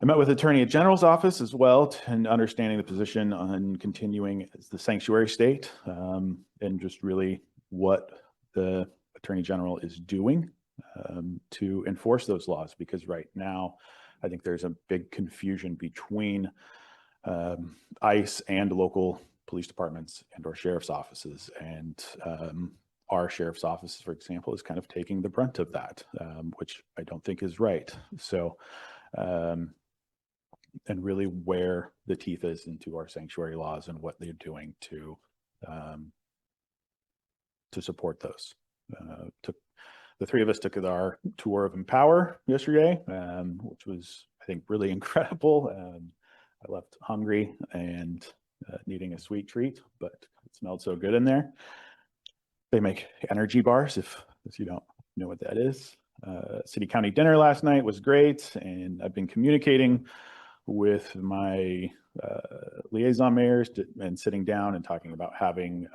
met with Attorney General's office as well, and understanding the position on continuing as the sanctuary state, and just really what the Attorney General is doing to enforce those laws. Because right now, I think there's a big confusion between ICE and local police departments and or sheriff's offices. And our sheriff's office, for example, is kind of taking the brunt of that, which I don't think is right. So, and really where the teeth is into our sanctuary laws and what they're doing to support those. The three of us took our tour of Empower yesterday, which was, I think, really incredible. I left hungry and needing a sweet treat, but it smelled so good in there. They make energy bars, if you don't know what that is. City County dinner last night was great, and I've been communicating with my liaison mayors and sitting down and talking about having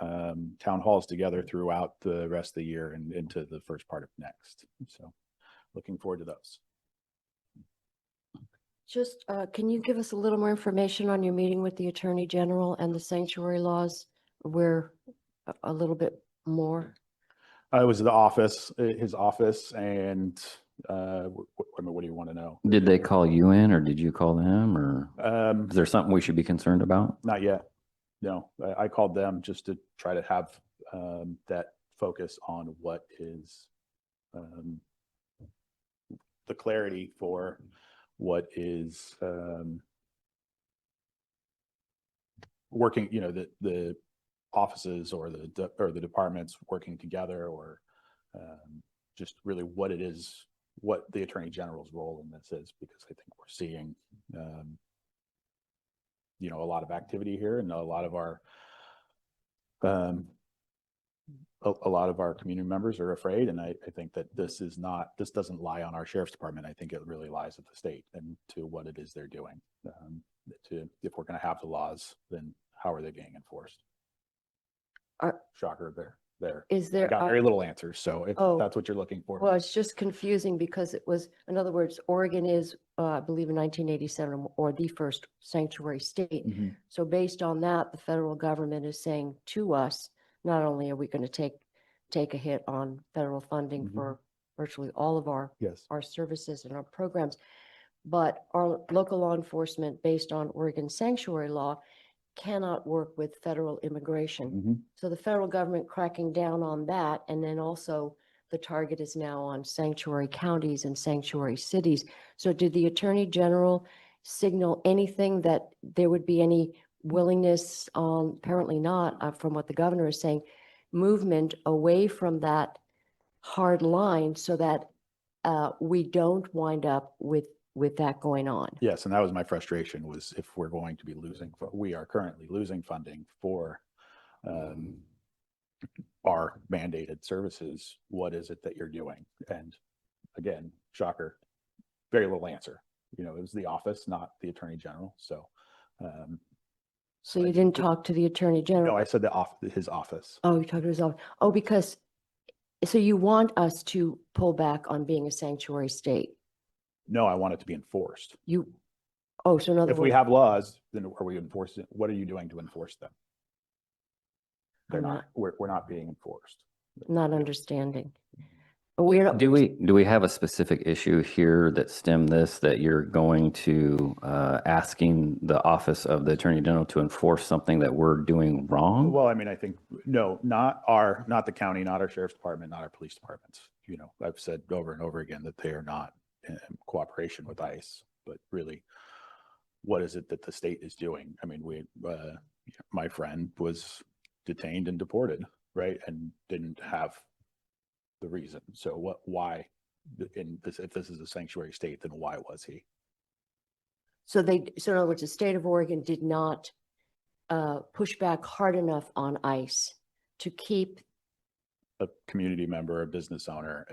town halls together throughout the rest of the year and into the first part of next. So looking forward to those. Just, can you give us a little more information on your meeting with the Attorney General and the sanctuary laws? Where a little bit more? It was the office, his office, and what do you want to know? Did they call you in, or did you call them, or is there something we should be concerned about? Not yet. No, I called them just to try to have that focus on what is the clarity for what is working, you know, the offices or the departments working together, or just really what it is, what the Attorney General's role in this is, because I think we're seeing you know, a lot of activity here, and a lot of our community members are afraid. And I think that this doesn't lie on our sheriff's department. I think it really lies at the state and to what it is they're doing. If we're going to have the laws, then how are they being enforced? Shocker there. Is there? I got very little answers. So if that's what you're looking for. Well, it's just confusing because it was, in other words, Oregon is, I believe in 1987, or the first sanctuary state. Mm-hmm. So based on that, the federal government is saying to us, not only are we going to take a hit on federal funding Mm-hmm. for virtually all of our services and our programs, but our local law enforcement, based on Oregon sanctuary law, cannot work with federal immigration. Mm-hmm. So the federal government cracking down on that, and then also the target is now on sanctuary counties and sanctuary cities. So did the Attorney General signal anything that there would be any willingness, apparently not, from what the governor is saying, movement away from that hard line so that we don't wind up with that going on? Yes, and that was my frustration, was if we're going to be losing, we are currently losing funding for our mandated services. What is it that you're doing? And again, shocker, very little answer. You know, it was the office, not the Attorney General. So so you didn't talk to the Attorney General? No, I said his office. Oh, you talked to his office. Oh, because, so you want us to pull back on being a sanctuary state? No, I want it to be enforced. So in other words, if we have laws, then are we enforcing? What are you doing to enforce them? They're not. We're not being enforced. Not understanding. Do we have a specific issue here that stem this, that you're going to asking the office of the Attorney General to enforce something that we're doing wrong? Well, I mean, I think no, not the county, not our sheriff's department, not our police departments. You know, I've said over and over again that they are not in cooperation with ICE, but really, what is it that the state is doing? I mean, my friend was detained and deported, right, and didn't have the reason. So why, if this is a sanctuary state, then why was he? So in other words, the state of Oregon did not push back hard enough on ICE to keep a community member, a business owner,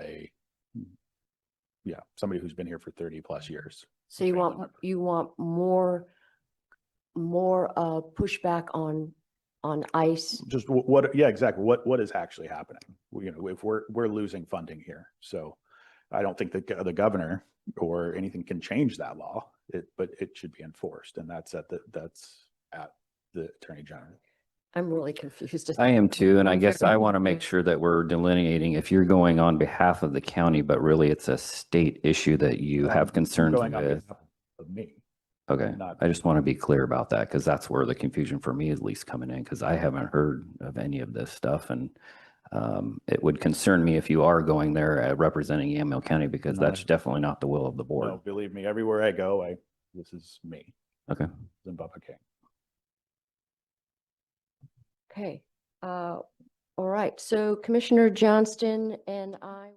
somebody who's been here for 30 plus years. So you want more pushback on ICE? Just what? Yeah, exactly. What is actually happening? You know, if we're losing funding here, so I don't think that the governor or anything can change that law. but it should be enforced, and that's at the Attorney General. I'm really confused. I am too, and I I'm guess very I want to make confused. sure that we're delineating if you're going on behalf of the county, but really it's a state issue that you have I'm concerns going on with. behalf of me. Okay, not- I just want to be clear about that because that's where the confusion for me is at least coming in because I haven't heard of any of this stuff, and it would concern me if you are going there representing Yamhill County because No. that's definitely not the will of the board. No, believe me, everywhere I go, this is me. Okay. And Bubba King. Okay. All right. So Commissioner Johnston and I.